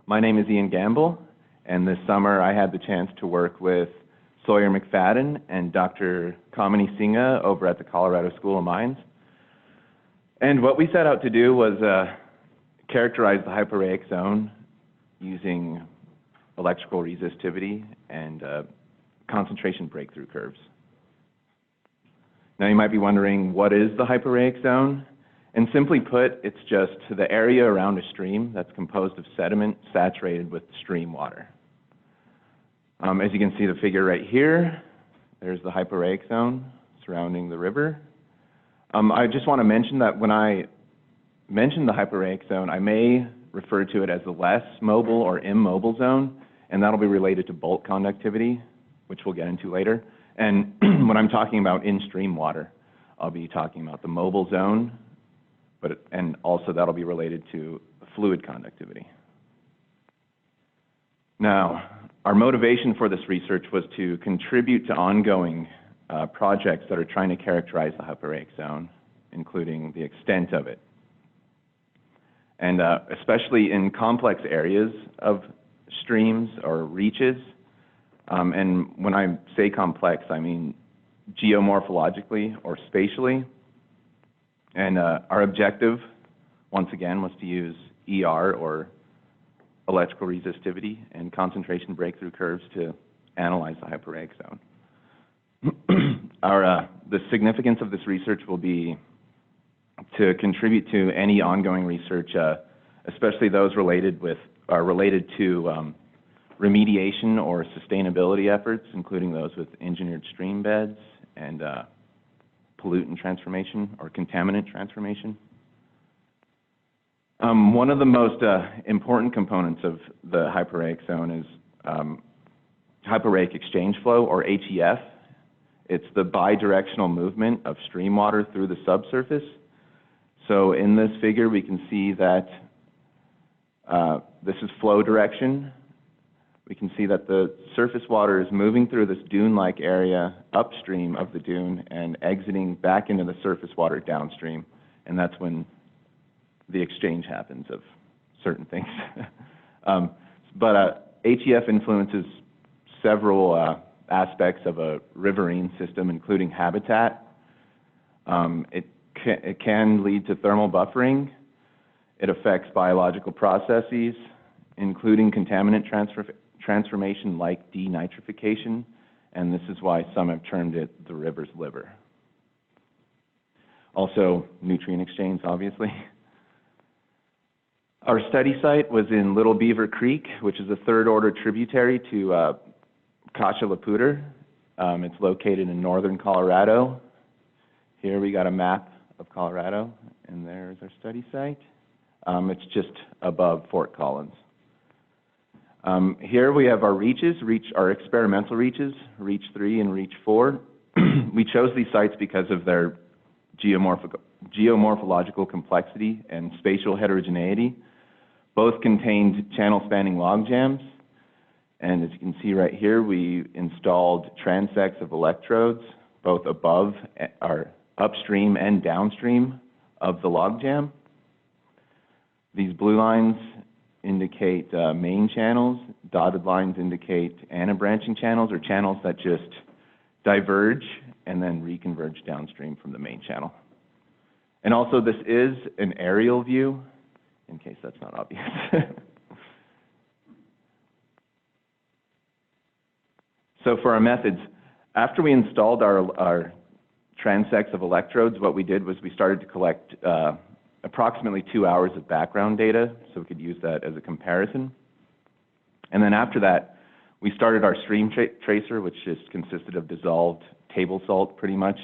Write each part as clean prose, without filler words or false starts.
My name is Ian Gambill, and this summer I had the chance to work with Sawyer McFadden and Dr. Kamini Singha over at the Colorado School of Mines. And what we set out to do was characterize the hyporheic zone using electrical resistivity and concentration breakthrough curves. Now you might be wondering, what is the hyporheic zone? And simply put, it's just the area around a stream that's composed of sediment saturated with stream water. As you can see the figure right here, there's the hyporheic zone surrounding the river. I just want to mention that when I mention the hyporheic zone, I may refer to it as the less mobile or immobile zone, and that'll be related to bulk conductivity, which we'll get into later. And when I'm talking about in-stream water, I'll be talking about the mobile zone, and also that'll be related to fluid conductivity. Now, our motivation for this research was to contribute to ongoing projects that are trying to characterize the hyporheic zone, including the extent of it. And especially in complex areas of streams or reaches, and when I say complex, I mean geomorphologically or spatially. And our objective, once again, was to use ER, or electrical resistivity, and concentration breakthrough curves to analyze the hyporheic zone. The significance of this research will be to contribute to any ongoing research, especially those related to remediation or sustainability efforts, including those with engineered stream beds and pollutant transformation or contaminant transformation. One of the most important components of the hyporheic zone is hyporheic exchange flow, or HEF. It's the bidirectional movement of stream water through the subsurface. So in this figure, we can see that this is flow direction. We can see that the surface water is moving through this dune-like area upstream of the dune and exiting back into the surface water downstream, and that's when the exchange happens of certain things. But HEF influences several aspects of a riverine system, including habitat. It can lead to thermal buffering. It affects biological processes, including contaminant transformation like denitrification, and this is why some have termed it the river's liver. Also, nutrient exchange, obviously. Our study site was in Little Beaver Creek, which is a third-order tributary to Cache-la-Poudre. It's located in northern Colorado. Here we got a map of Colorado, and there's our study site. It's just above Fort Collins. Here we have our reaches, our experimental reaches, Reach 3 and Reach 4. We chose these sites because of their geomorphological complexity and spatial heterogeneity. Both contained channel-spanning log jams, and as you can see right here, we installed transects of electrodes, both above, or upstream and downstream of the log jam. These blue lines indicate main channels. Dotted lines indicate anabranching channels, or channels that just diverge and then reconverge downstream from the main channel. And also, this is an aerial view, in case that's not obvious. So for our methods, after we installed our transects of electrodes, what we did was we started to collect approximately 2 hours of background data, so we could use that as a comparison. And then after that, we started our stream tracer, which just consisted of dissolved table salt, pretty much.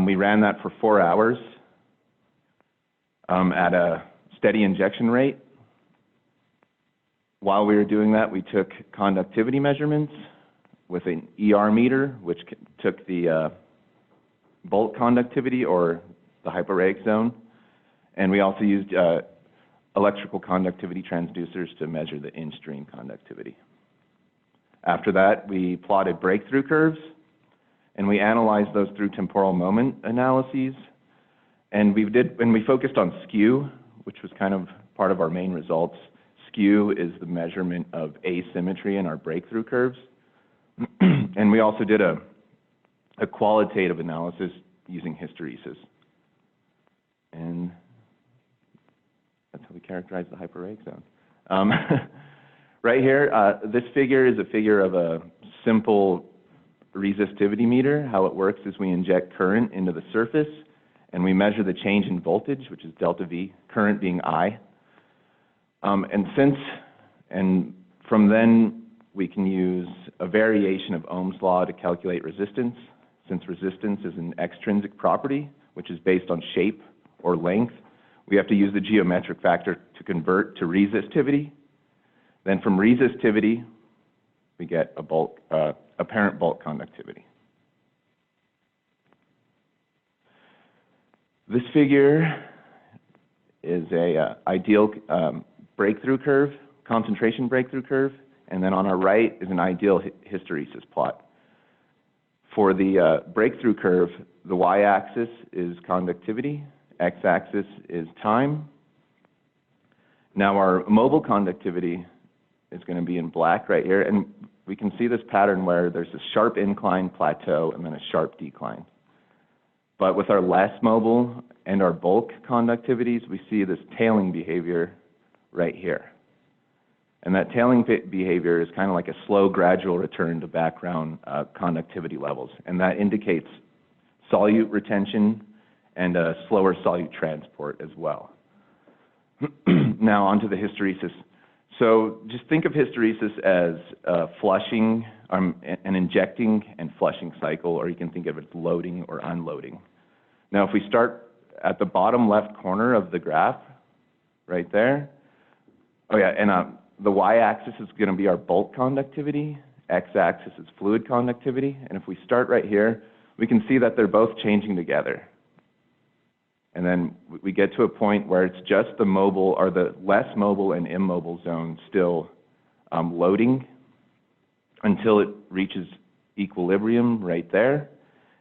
We ran that for 4 hours at a steady injection rate. While we were doing that, we took conductivity measurements with an ER meter, which took the bulk conductivity, or the hyporheic zone. And we also used electrical conductivity transducers to measure the in-stream conductivity. After that, we plotted breakthrough curves, and we analyzed those through temporal moment analyses. And we focused on skew, which was kind of part of our main results. Skew is the measurement of asymmetry in our breakthrough curves. And we also did a qualitative analysis using hysteresis. And that's how we characterize the hyporheic zone. Right here, this figure is a figure of a simple resistivity meter. How it works is we inject current into the surface, and we measure the change in voltage, which is delta V, current being I. And from then, we can use a variation of Ohm's law to calculate resistance, since resistance is an extrinsic property, which is based on shape or length. We have to use the geometric factor to convert to resistivity. Then from resistivity, we get apparent bulk conductivity. This figure is a ideal breakthrough curve, concentration breakthrough curve, and then on our right is an ideal hysteresis plot. For the breakthrough curve, the y-axis is conductivity, x-axis is time. Now our mobile conductivity is going to be in black right here, and we can see this pattern where there's a sharp incline plateau and then a sharp decline. But with our less mobile and our bulk conductivities, we see this tailing behavior right here. And that tailing behavior is kind of like a slow, gradual return to background conductivity levels. And that indicates solute retention and a slower solute transport as well. Now onto the hysteresis. So just think of hysteresis as flushing, an injecting and flushing cycle, or you can think of it as loading or unloading. Now if we start at the bottom left corner of the graph, right there, the y-axis is going to be our bulk conductivity, x-axis is fluid conductivity, and if we start right here, we can see that they're both changing together. And then we get to a point where it's just the mobile, or the less mobile and immobile zone still loading until it reaches equilibrium right there,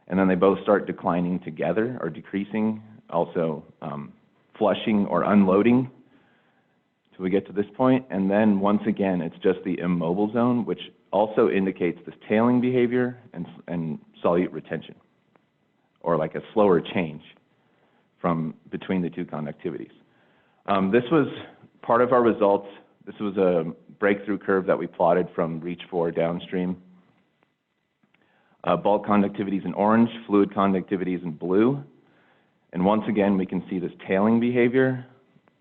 and then they both start declining together or decreasing, also flushing or unloading. So we get to this point, and then once again, it's just the immobile zone, which also indicates this tailing behavior and solute retention, or like a slower change from between the two conductivities. This was part of our results. This was a breakthrough curve that we plotted from reach 4 downstream. Bulk conductivity is in orange, fluid conductivity is in blue. And once again, we can see this tailing behavior,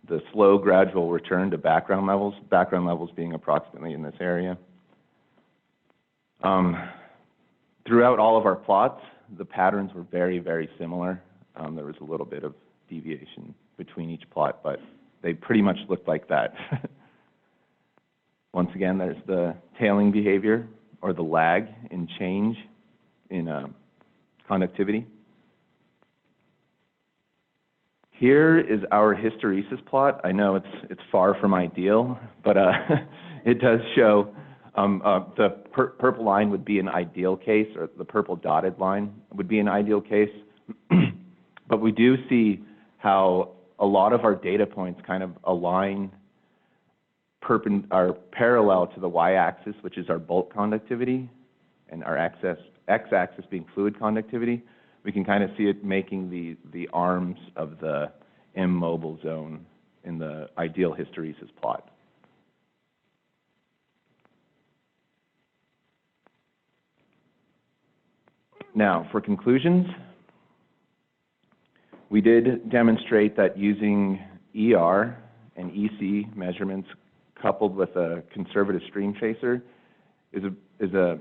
the slow, gradual return to background levels being approximately in this area. Throughout all of our plots, the patterns were very, very similar. There was a little bit of deviation between each plot, but they pretty much looked like that. Once again, there's the tailing behavior, or the lag in change in conductivity. Here is our hysteresis plot. I know it's far from ideal, but it does show the purple line would be an ideal case, or the purple dotted line would be an ideal case. But we do see how a lot of our data points kind of align are parallel to the y-axis, which is our bulk conductivity, and our x-axis being fluid conductivity. We can kind of see it making the arms of the immobile zone in the ideal hysteresis plot. Now, for conclusions, we did demonstrate that using ER and EC measurements coupled with a conservative stream chaser is a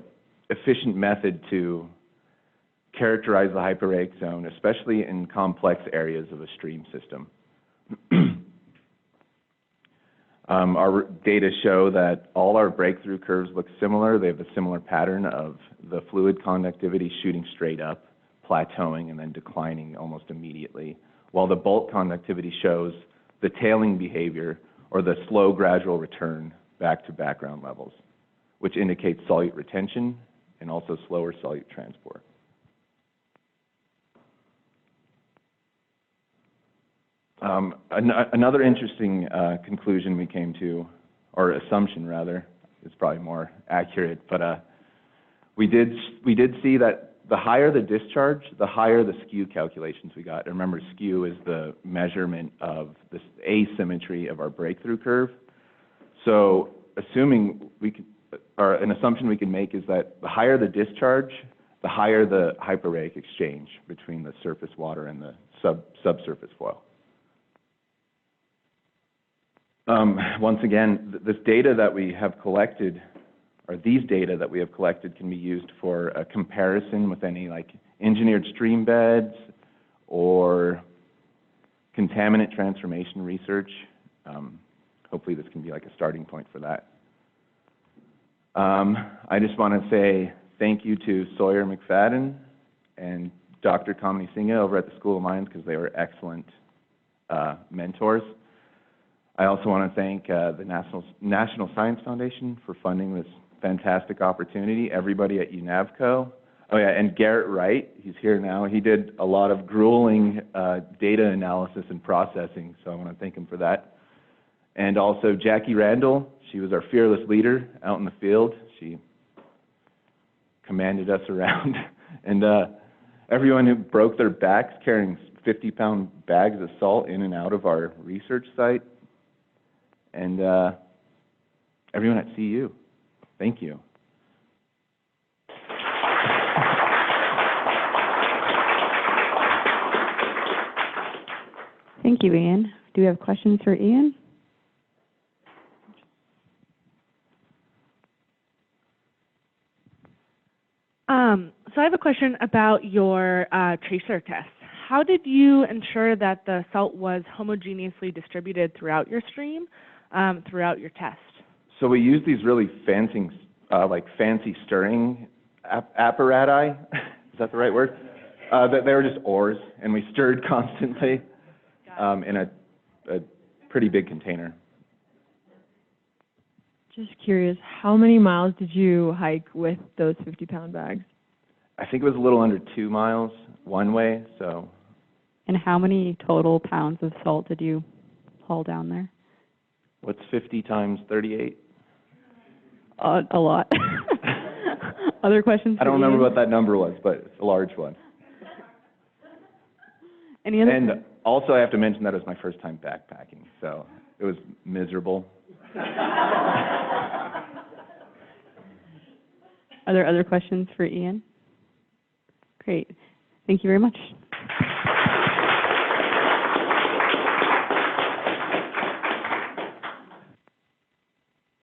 efficient method to characterize the hyporheic zone, especially in complex areas of a stream system. Our data show that all our breakthrough curves look similar. They have a similar pattern of the fluid conductivity shooting straight up, plateauing, and then declining almost immediately, while the bulk conductivity shows the tailing behavior, or the slow, gradual return back to background levels, which indicates solute retention and also slower solute transport. Another interesting conclusion we came to, or assumption rather, is probably more accurate, but we did see that the higher the discharge, the higher the skew calculations we got. And remember, skew is the measurement of this asymmetry of our breakthrough curve. So assuming we could, or an assumption we can make is that the higher the discharge, the higher the hyporheic exchange between the surface water and the subsurface flow. Once again, this data that we have collected, or these data that we have collected, can be used for a comparison with any like engineered stream beds or contaminant transformation research. Hopefully this can be like a starting point for that. I just want to say thank you to Sawyer McFadden and Dr. Kamini Singh over at the School of Mines because they were excellent mentors. I also want to thank the National Science Foundation for funding this fantastic opportunity, everybody at UNAVCO. Oh yeah, and Garrett Wright, he's here now. He did a lot of grueling data analysis and processing, so I want to thank him for that. And also Jackie Randall, she was our fearless leader out in the field. She commanded us around. And everyone who broke their backs carrying 50-pound bags of salt in and out of our research site. And everyone at CU, thank you. Thank you, Ian. Do we have questions for Ian? So I have a question about your tracer test. How did you ensure that the salt was homogeneously distributed throughout your stream, throughout your test? So we use these really fancy stirring apparati. Is that the right word? They were just oars, and we stirred constantly in a pretty big container. Just curious, how many miles did you hike with those 50-pound bags? I think it was a little under 2 miles one way, so. And how many total pounds of salt did you haul down there? What's 50 times 38? A lot. Other questions? I don't remember what that number was, but it's a large one. Any other? And also I have to mention that it was my first time backpacking, so it was miserable. Are there other questions for Ian? Great. Thank you very much.